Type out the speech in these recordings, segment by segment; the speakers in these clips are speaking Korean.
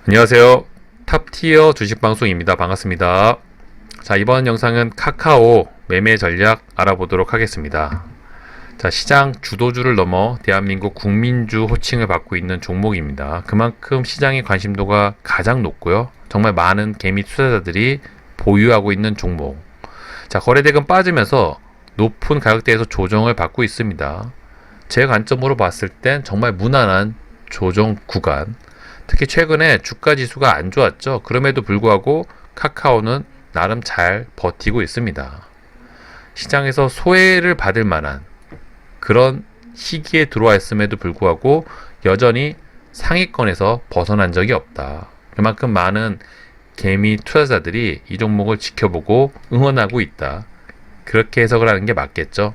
안녕하세요. 탑티어 주식방송입니다. 반갑습니다. 자, 이번 영상은 카카오 매매 전략 알아보도록 하겠습니다. 자, 시장 주도주를 넘어 대한민국 국민주 호칭을 받고 있는 종목입니다. 그만큼 시장의 관심도가 가장 높고요. 정말 많은 개미 투자자들이 보유하고 있는 종목. 자, 거래대금 빠지면서 높은 가격대에서 조정을 받고 있습니다. 제 관점으로 봤을 땐 정말 무난한 조정 구간. 특히 최근에 주가 지수가 안 좋았죠. 그럼에도 불구하고 카카오는 나름 잘 버티고 있습니다. 시장에서 소외를 받을 만한 그런 시기에 들어와 있음에도 불구하고 여전히 상위권에서 벗어난 적이 없다. 그만큼 많은 개미 투자자들이 이 종목을 지켜보고 응원하고 있다. 그렇게 해석을 하는 게 맞겠죠.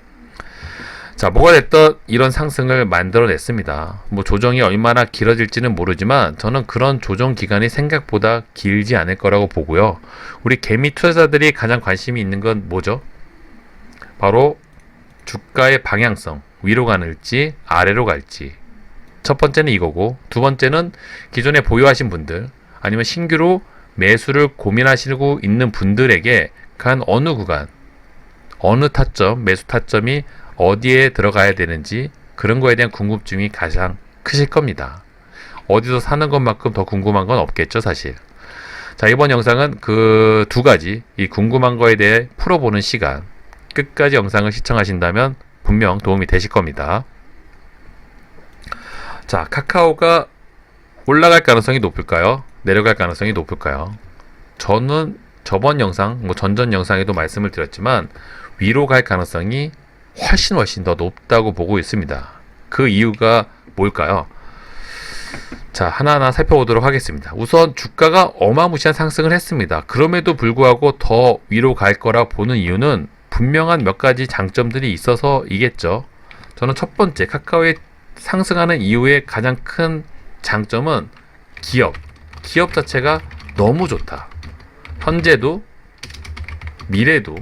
자, 뭐가 됐든 이런 상승을 만들어냈습니다. 조정이 얼마나 길어질지는 모르지만 저는 그런 조정 기간이 생각보다 길지 않을 거라고 보고요. 우리 개미 투자자들이 가장 관심이 있는 건 뭐죠? 바로 주가의 방향성, 위로 가는지 아래로 갈지. 첫 번째는 이거고, 두 번째는 기존에 보유하신 분들, 아니면 신규로 매수를 고민하시고 있는 분들에게 간 어느 구간, 어느 타점, 매수 타점이 어디에 들어가야 되는지 그런 거에 대한 궁금증이 가장 크실 겁니다. 어디서 사는 것만큼 더 궁금한 건 없겠죠, 사실. 자, 이번 영상은 그 두 가지 이 궁금한 거에 대해 풀어보는 시간. 끝까지 영상을 시청하신다면 분명 도움이 되실 겁니다. 자, 카카오가 올라갈 가능성이 높을까요? 내려갈 가능성이 높을까요? 저는 저번 영상, 전전 영상에도 말씀을 드렸지만 위로 갈 가능성이 훨씬 더 높다고 보고 있습니다. 그 이유가 뭘까요? 자, 하나하나 살펴보도록 하겠습니다. 우선 주가가 어마무시한 상승을 했습니다. 그럼에도 불구하고 더 위로 갈 거라 보는 이유는 분명한 몇 가지 장점들이 있어서이겠죠. 저는 첫 번째, 카카오의 상승하는 이유의 가장 큰 장점은 기업 자체가 너무 좋다. 현재도 미래도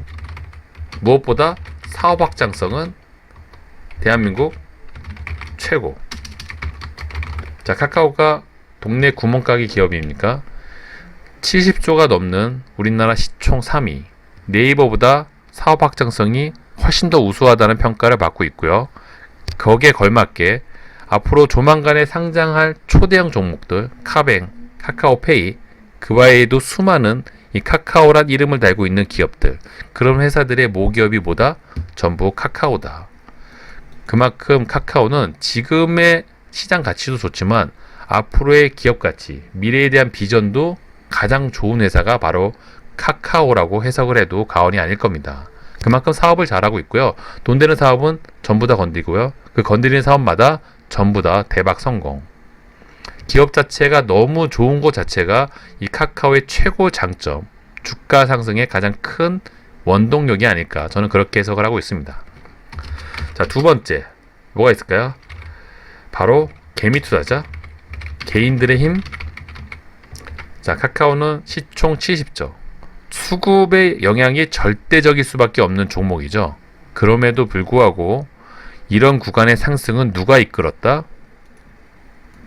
무엇보다 사업 확장성은 대한민국 최고. 자, 카카오가 동네 구멍가게 기업입니까? 70조가 넘는 우리나라 시총 3위. 네이버보다 사업 확장성이 훨씬 더 우수하다는 평가를 받고 있고요. 거기에 걸맞게 앞으로 조만간에 상장할 초대형 종목들, 카뱅, 카카오페이, 그 외에도 수많은 이 카카오란 이름을 달고 있는 기업들, 그런 회사들의 모기업이 뭐다? 전부 카카오다. 그만큼 카카오는 지금의 시장 가치도 좋지만 앞으로의 기업 가치, 미래에 대한 비전도 가장 좋은 회사가 바로 카카오라고 해석을 해도 과언이 아닐 겁니다. 그만큼 사업을 잘하고 있고요. 돈 되는 사업은 전부 다 건드리고요. 그 건드리는 사업마다 전부 다 대박 성공. 기업 자체가 너무 좋은 것 자체가 이 카카오의 최고 장점, 주가 상승의 가장 큰 원동력이 아닐까, 저는 그렇게 해석을 하고 있습니다. 자, 두 번째 뭐가 있을까요? 바로 개미 투자자, 개인들의 힘. 자, 카카오는 시총 70조, 수급의 영향이 절대적일 수밖에 없는 종목이죠. 그럼에도 불구하고 이런 구간의 상승은 누가 이끌었다?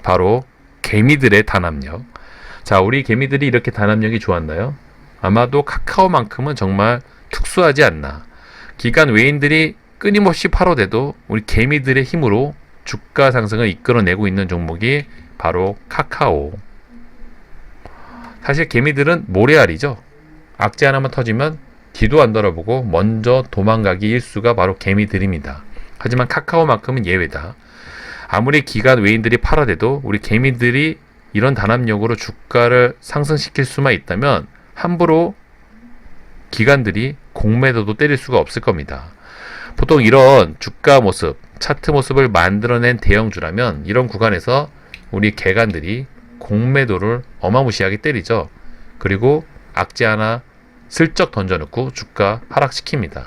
바로 개미들의 단합력. 자, 우리 개미들이 이렇게 단합력이 좋았나요? 아마도 카카오만큼은 정말 특수하지 않나. 기관 외인들이 끊임없이 팔아대도 우리 개미들의 힘으로 주가 상승을 이끌어내고 있는 종목이 바로 카카오. 사실 개미들은 모래알이죠. 악재 하나만 터지면 뒤도 안 돌아보고 먼저 도망가기 일수가 바로 개미들입니다. 하지만 카카오만큼은 예외다. 아무리 기관 외인들이 팔아대도 우리 개미들이 이런 단합력으로 주가를 상승시킬 수만 있다면 함부로 기관들이 공매도도 때릴 수가 없을 겁니다. 보통 이런 주가 모습, 차트 모습을 만들어낸 대형주라면 이런 구간에서 우리 개간들이 공매도를 어마무시하게 때리죠. 그리고 악재 하나 슬쩍 던져놓고 주가 하락시킵니다.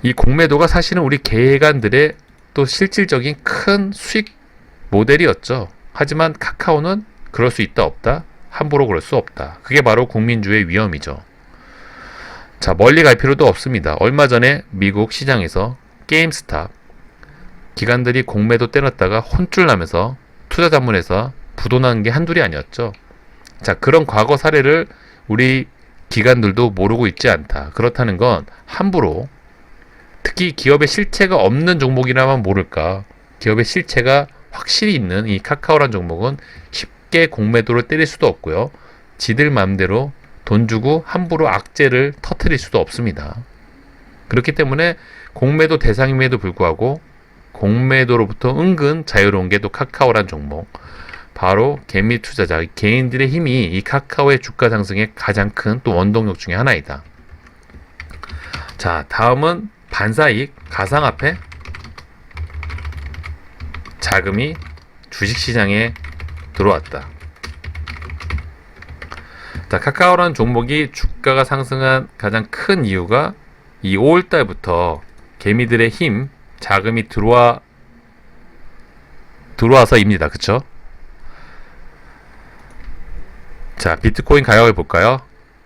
이 공매도가 사실은 우리 개간들의 또 실질적인 큰 수익 모델이었죠. 하지만 카카오는 그럴 수 있다 없다? 함부로 그럴 수 없다. 그게 바로 국민주의 위험이죠. 자, 멀리 갈 필요도 없습니다. 얼마 전에 미국 시장에서 게임스탑 기관들이 공매도 때렸다가 혼쭐 나면서 투자 자문에서 부도난 게 한둘이 아니었죠. 자, 그런 과거 사례를 우리 기관들도 모르고 있지 않다. 그렇다는 건 함부로, 특히 기업의 실체가 없는 종목이라면 모를까, 기업의 실체가 확실히 있는 이 카카오란 종목은 쉽게 공매도를 때릴 수도 없고요. 지들 마음대로 돈 주고 함부로 악재를 터뜨릴 수도 없습니다. 그렇기 때문에 공매도 대상임에도 불구하고 공매도로부터 은근 자유로운 게 또 카카오란 종목, 바로 개미 투자자, 개인들의 힘이 이 카카오의 주가 상승의 가장 큰 또 원동력 중에 하나이다. 자, 다음은 반사이익, 가상화폐 자금이 주식시장에 들어왔다. 자, 카카오라는 종목이 주가가 상승한 가장 큰 이유가 이 5월달부터 개미들의 힘, 자금이 들어와서입니다. 그쵸? 자, 비트코인 가격을 볼까요?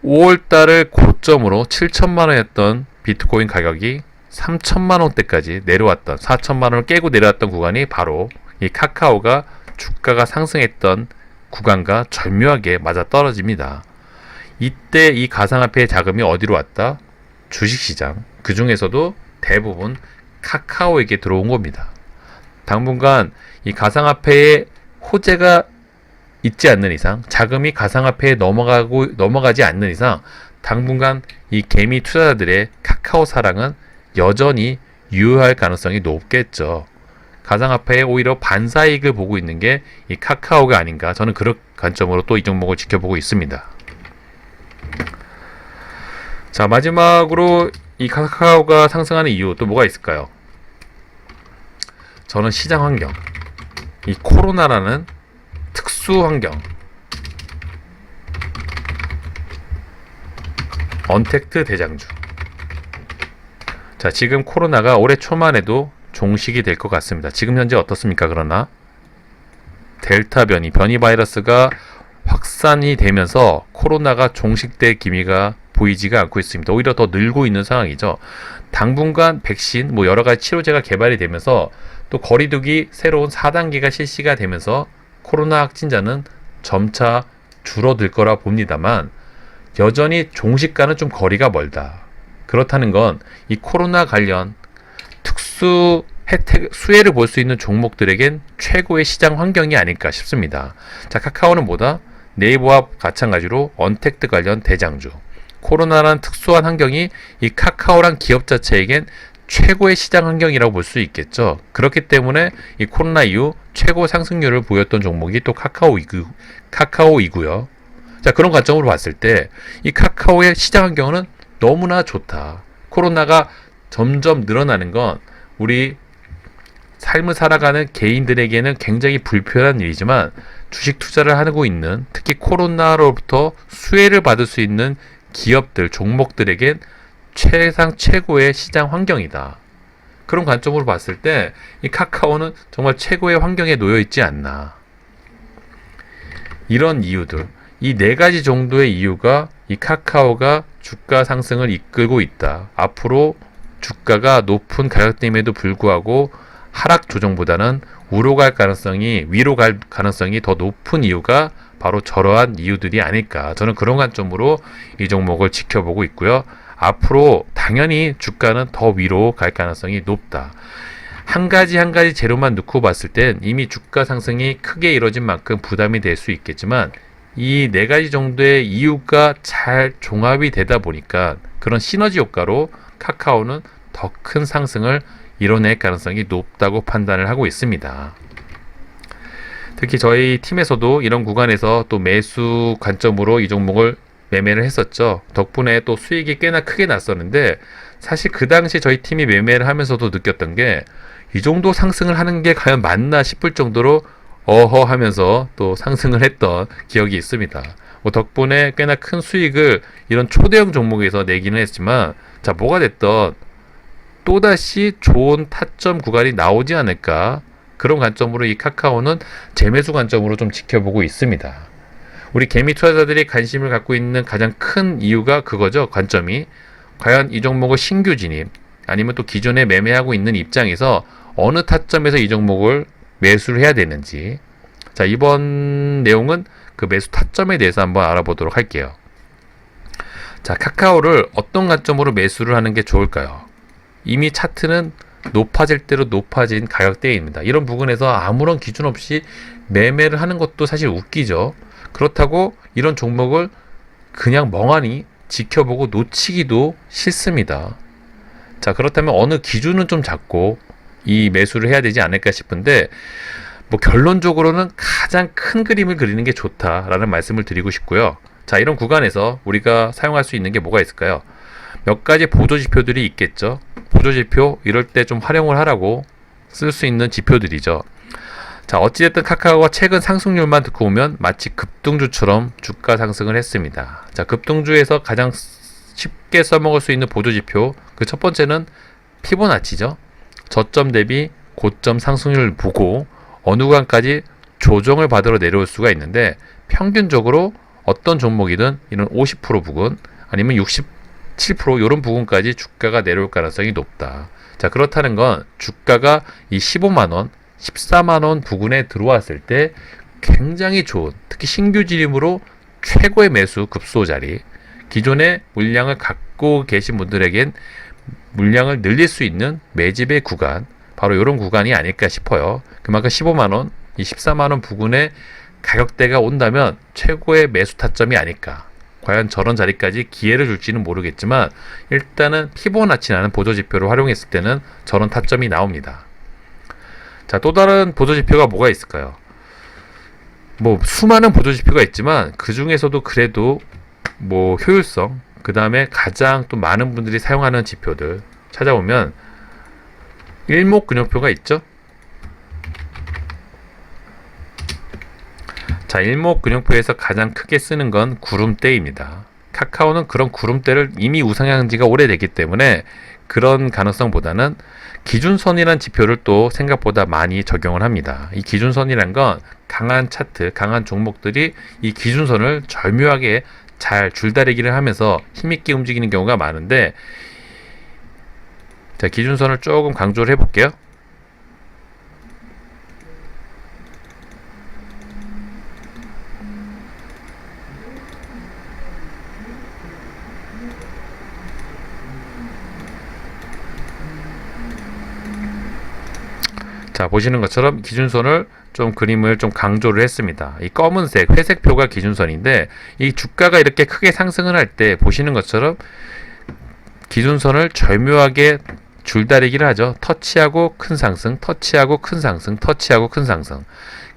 5월달을 고점으로 7천만원이었던 비트코인 가격이 3천만원대까지 내려왔던, 4천만원을 깨고 내려왔던 구간이 바로 이 카카오가 주가가 상승했던 구간과 절묘하게 맞아 떨어집니다. 이때 이 가상화폐의 자금이 어디로 왔다? 주식시장. 그 중에서도 대부분 카카오에게 들어온 겁니다. 당분간 이 가상화폐의 호재가 있지 않는 이상, 자금이 가상화폐에 넘어가지 않는 이상, 당분간 이 개미 투자자들의 카카오 사랑은 여전히 유효할 가능성이 높겠죠. 가상화폐에 오히려 반사이익을 보고 있는 게 이 카카오가 아닌가, 저는 그런 관점으로 또 이 종목을 지켜보고 있습니다. 자, 마지막으로 이 카카오가 상승하는 이유 또 뭐가 있을까요? 저는 시장 환경, 이 코로나라는 특수 환경, 언택트 대장주. 자, 지금 코로나가 올해 초만 해도 종식이 될 것 같습니다. 지금 현재 어떻습니까? 그러나 델타 변이 바이러스가 확산이 되면서 코로나가 종식될 기미가 보이지가 않고 있습니다. 오히려 더 늘고 있는 상황이죠. 당분간 백신, 여러 가지 치료제가 개발이 되면서 또 거리두기 새로운 4단계가 실시가 되면서 코로나 확진자는 점차 줄어들 거라 봅니다만, 여전히 종식과는 좀 거리가 멀다. 그렇다는 건 이 코로나 관련 특수 혜택, 수혜를 볼 수 있는 종목들에겐 최고의 시장 환경이 아닐까 싶습니다. 자, 카카오는 뭐다? 네이버와 마찬가지로 언택트 관련 대장주. 코로나란 특수한 환경이 이 카카오란 기업 자체에겐 최고의 시장 환경이라고 볼 수 있겠죠. 그렇기 때문에 이 코로나 이후 최고 상승률을 보였던 종목이 또 카카오이고요. 자, 그런 관점으로 봤을 때 이 카카오의 시장 환경은 너무나 좋다. 코로나가 점점 늘어나는 건 우리 삶을 살아가는 개인들에게는 굉장히 불편한 일이지만, 주식 투자를 하고 있는, 특히 코로나로부터 수혜를 받을 수 있는 기업들, 종목들에겐 최고의 시장 환경이다. 그런 관점으로 봤을 때 이 카카오는 정말 최고의 환경에 놓여 있지 않나. 이런 이유들, 이 4가지 정도의 이유가 이 카카오가 주가 상승을 이끌고 있다. 앞으로 주가가 높은 가격대임에도 불구하고 하락 조정보다는 위로 갈 가능성이 더 높은 이유가 바로 저러한 이유들이 아닐까. 저는 그런 관점으로 이 종목을 지켜보고 있고요. 앞으로 당연히 주가는 더 위로 갈 가능성이 높다. 한 가지 재료만 놓고 봤을 땐 이미 주가 상승이 크게 이뤄진 만큼 부담이 될 수 있겠지만, 이 4가지 정도의 이유가 잘 종합이 되다 보니까 그런 시너지 효과로 카카오는 더 큰 상승을 이뤄낼 가능성이 높다고 판단을 하고 있습니다. 특히 저희 팀에서도 이런 구간에서 또 매수 관점으로 이 종목을 매매를 했었죠. 덕분에 또 수익이 꽤나 크게 났었는데, 사실 그 당시 저희 팀이 매매를 하면서도 느꼈던 게 이 정도 상승을 하는 게 과연 맞나 싶을 정도로 어허 하면서 또 상승을 했던 기억이 있습니다. 덕분에 꽤나 큰 수익을 이런 초대형 종목에서 내기는 했지만, 자, 뭐가 됐던 또다시 좋은 타점 구간이 나오지 않을까, 그런 관점으로 이 카카오는 재매수 관점으로 좀 지켜보고 있습니다. 우리 개미 투자자들이 관심을 갖고 있는 가장 큰 이유가 그거죠. 관점이 과연 이 종목을 신규 진입, 아니면 또 기존에 매매하고 있는 입장에서 어느 타점에서 이 종목을 매수를 해야 되는지. 자, 이번 내용은 그 매수 타점에 대해서 한번 알아보도록 할게요. 자, 카카오를 어떤 관점으로 매수를 하는 게 좋을까요? 이미 차트는 높아질 대로 높아진 가격대입니다. 이런 부분에서 아무런 기준 없이 매매를 하는 것도 사실 웃기죠. 그렇다고 이런 종목을 그냥 멍하니 지켜보고 놓치기도 싫습니다. 자, 그렇다면 어느 기준은 좀 잡고 이 매수를 해야 되지 않을까 싶은데, 뭐 결론적으로는 가장 큰 그림을 그리는 게 좋다라는 말씀을 드리고 싶고요. 자, 이런 구간에서 우리가 사용할 수 있는 게 뭐가 있을까요? 몇 가지 보조지표들이 있겠죠. 보조지표, 이럴 때 좀 활용을 하라고 쓸 수 있는 지표들이죠. 자, 어찌됐든 카카오가 최근 상승률만 듣고 보면 마치 급등주처럼 주가 상승을 했습니다. 자, 급등주에서 가장 쉽게 써먹을 수 있는 보조지표, 그 첫 번째는 피보나치죠. 저점 대비 고점 상승률을 보고 어느 구간까지 조정을 받으러 내려올 수가 있는데, 평균적으로 어떤 종목이든 이런 50% 부근 아니면 67% 이런 부분까지 주가가 내려올 가능성이 높다. 자, 그렇다는 건 주가가 이 15만원, 14만원 부근에 들어왔을 때 굉장히 좋은, 특히 신규 진입으로 최고의 매수 급소 자리, 기존의 물량을 갖고 계신 분들에겐 물량을 늘릴 수 있는 매집의 구간, 바로 이런 구간이 아닐까 싶어요. 그만큼 15만원, 이 14만원 부근에 가격대가 온다면 최고의 매수 타점이 아닐까. 과연 저런 자리까지 기회를 줄지는 모르겠지만 일단은 피보나치라는 보조지표를 활용했을 때는 저런 타점이 나옵니다. 자, 또 다른 보조지표가 뭐가 있을까요? 뭐 수많은 보조지표가 있지만 그 중에서도 그래도 뭐 효율성, 그 다음에 가장 또 많은 분들이 사용하는 지표들 찾아보면 일목균형표가 있죠. 자, 일목균형표에서 가장 크게 쓰는 건 구름대입니다. 카카오는 그런 구름대를 이미 우상향한 지가 오래됐기 때문에 그런 가능성보다는 기준선이라는 지표를 또 생각보다 많이 적용을 합니다. 이 기준선이란 건 강한 차트, 강한 종목들이 이 기준선을 절묘하게 잘 줄다리기를 하면서 힘있게 움직이는 경우가 많은데, 자, 기준선을 조금 강조를 해볼게요. 자, 보시는 것처럼 기준선을 좀 그림을 좀 강조를 했습니다. 이 검은색, 회색 표가 기준선인데 이 주가가 이렇게 크게 상승을 할 때 보시는 것처럼 기준선을 절묘하게 줄다리기를 하죠. 터치하고 큰 상승, 터치하고 큰 상승, 터치하고 큰 상승.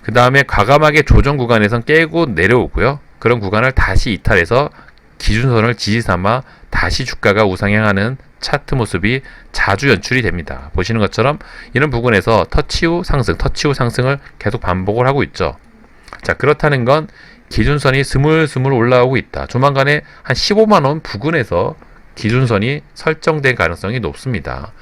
그 다음에 과감하게 조정 구간에선 깨고 내려오고요. 그런 구간을 다시 이탈해서 기준선을 지지삼아 다시 주가가 우상향하는 차트 모습이 자주 연출이 됩니다. 보시는 것처럼 이런 부분에서 터치 후 상승, 터치 후 상승을 계속 반복을 하고 있죠. 자, 그렇다는 건 기준선이 스물스물 올라오고 있다. 조만간에 한 15만원 부근에서 기준선이 설정된 가능성이 높습니다.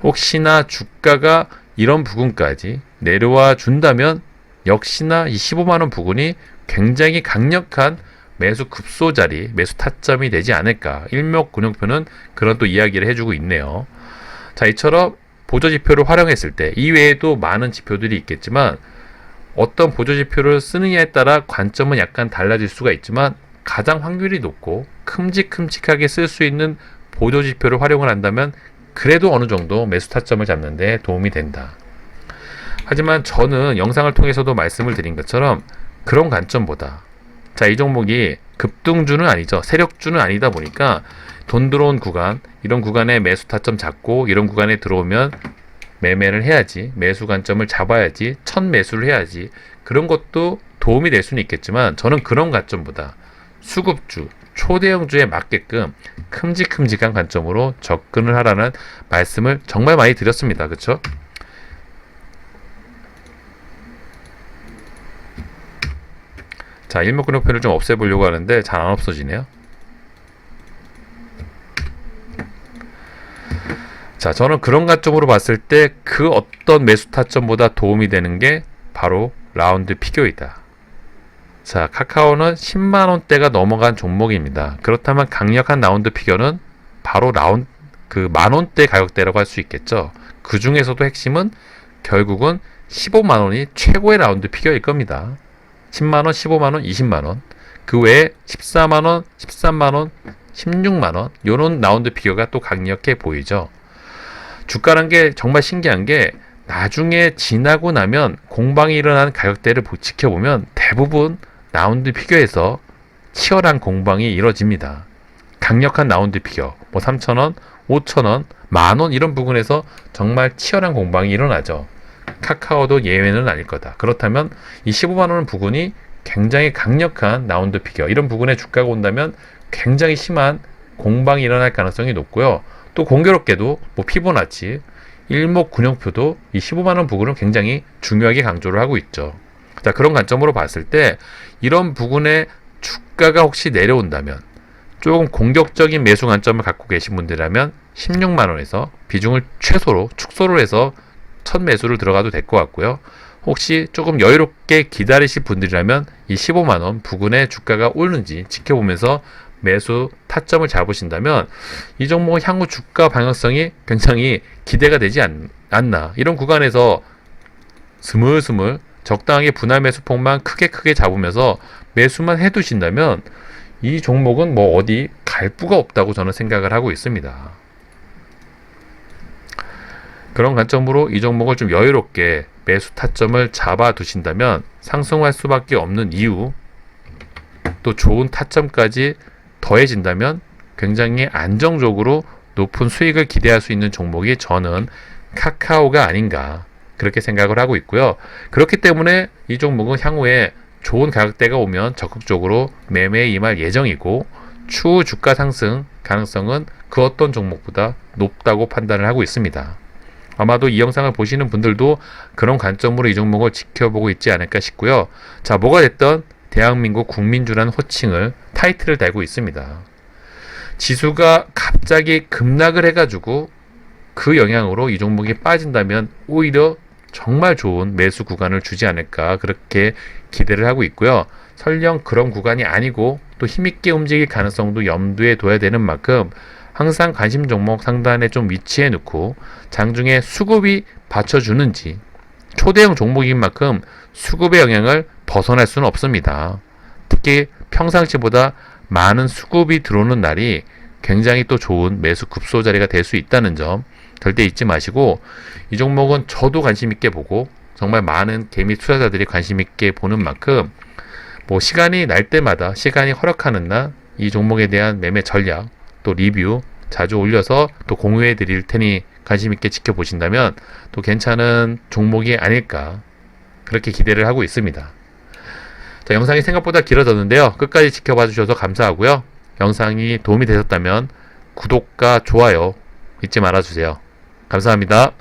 혹시나 주가가 이런 부근까지 내려와 준다면 역시나 이 15만원 부근이 굉장히 강력한 매수 급소 자리, 매수 타점이 되지 않을까. 일목균형표는 그런 또 이야기를 해주고 있네요. 자, 이처럼 보조지표를 활용했을 때 이외에도 많은 지표들이 있겠지만 어떤 보조지표를 쓰느냐에 따라 관점은 약간 달라질 수가 있지만 가장 확률이 높고 큼직큼직하게 쓸 수 있는 보조지표를 활용을 한다면 그래도 어느 정도 매수 타점을 잡는 데 도움이 된다. 하지만 저는 영상을 통해서도 말씀을 드린 것처럼 그런 관점보다, 자, 이 종목이 급등주는 아니죠. 세력주는 아니다 보니까 돈 들어온 구간, 이런 구간에 매수 타점 잡고 이런 구간에 들어오면 매매를 해야지, 매수 관점을 잡아야지, 첫 매수를 해야지, 그런 것도 도움이 될 수는 있겠지만 저는 그런 관점보다 수급주, 초대형주에 맞게끔 큼직큼직한 관점으로 접근을 하라는 말씀을 정말 많이 드렸습니다. 그렇죠? 자, 일목균형표를 좀 없애보려고 하는데 잘 안 없어지네요. 자, 저는 그런 관점으로 봤을 때 그 어떤 매수 타점보다 도움이 되는 게 바로 라운드 피겨이다. 자, 카카오는 10만원대가 넘어간 종목입니다. 그렇다면 강력한 라운드 피겨는 바로 그 만원대 가격대라고 할 수 있겠죠. 그 중에서도 핵심은 결국은 15만원이 최고의 라운드 피겨일 겁니다. 10만원, 15만원, 20만원. 그 외에 14만원, 13만원, 16만원. 요런 라운드 피겨가 또 강력해 보이죠. 주가란 게 정말 신기한 게 나중에 지나고 나면 공방이 일어나는 가격대를 지켜보면 대부분 라운드 피겨에서 치열한 공방이 이뤄집니다. 강력한 라운드 피겨, 뭐 3,000원, 5,000원, 만원 이런 부분에서 정말 치열한 공방이 일어나죠. 카카오도 예외는 아닐 거다. 그렇다면 이 15만원 부근이 굉장히 강력한 라운드 피겨, 이런 부분에 주가가 온다면 굉장히 심한 공방이 일어날 가능성이 높고요. 또 공교롭게도 뭐 피보나치, 일목균형표도 이 15만원 부근을 굉장히 중요하게 강조를 하고 있죠. 자, 그런 관점으로 봤을 때 이런 부분에 주가가 혹시 내려온다면 조금 공격적인 매수 관점을 갖고 계신 분들이라면 16만원에서 비중을 최소로 축소를 해서 첫 매수를 들어가도 될 것 같고요. 혹시 조금 여유롭게 기다리실 분들이라면 이 15만원 부근에 주가가 오르는지 지켜보면서 매수 타점을 잡으신다면 이 종목은 향후 주가 방향성이 굉장히 기대가 되지 않나. 이런 구간에서 스물스물 적당하게 분할 매수폭만 크게 잡으면서 매수만 해두신다면 이 종목은 뭐 어디 갈 부가 없다고 저는 생각을 하고 있습니다. 그런 관점으로 이 종목을 좀 여유롭게 매수 타점을 잡아 두신다면 상승할 수밖에 없는 이유, 또 좋은 타점까지 더해진다면 굉장히 안정적으로 높은 수익을 기대할 수 있는 종목이 저는 카카오가 아닌가 그렇게 생각을 하고 있고요. 그렇기 때문에 이 종목은 향후에 좋은 가격대가 오면 적극적으로 매매에 임할 예정이고 추후 주가 상승 가능성은 그 어떤 종목보다 높다고 판단을 하고 있습니다. 아마도 이 영상을 보시는 분들도 그런 관점으로 이 종목을 지켜보고 있지 않을까 싶고요. 자, 뭐가 됐든 대한민국 국민주라는 호칭을 타이틀을 달고 있습니다. 지수가 갑자기 급락을 해가지고 그 영향으로 이 종목이 빠진다면 오히려 정말 좋은 매수 구간을 주지 않을까 그렇게 기대를 하고 있고요. 설령 그런 구간이 아니고 또 힘있게 움직일 가능성도 염두에 둬야 되는 만큼 항상 관심 종목 상단에 좀 위치해 놓고 장중에 수급이 받쳐주는지, 초대형 종목인 만큼 수급의 영향을 벗어날 수는 없습니다. 특히 평상시보다 많은 수급이 들어오는 날이 굉장히 또 좋은 매수 급소 자리가 될 수 있다는 점 절대 잊지 마시고, 이 종목은 저도 관심 있게 보고 정말 많은 개미 투자자들이 관심 있게 보는 만큼 뭐 시간이 날 때마다, 시간이 허락하는 날 이 종목에 대한 매매 전략 또 리뷰 자주 올려서 또 공유해 드릴 테니 관심 있게 지켜보신다면 또 괜찮은 종목이 아닐까 그렇게 기대를 하고 있습니다. 자, 영상이 생각보다 길어졌는데요. 끝까지 지켜봐 주셔서 감사하고요. 영상이 도움이 되셨다면 구독과 좋아요 잊지 말아주세요. 감사합니다.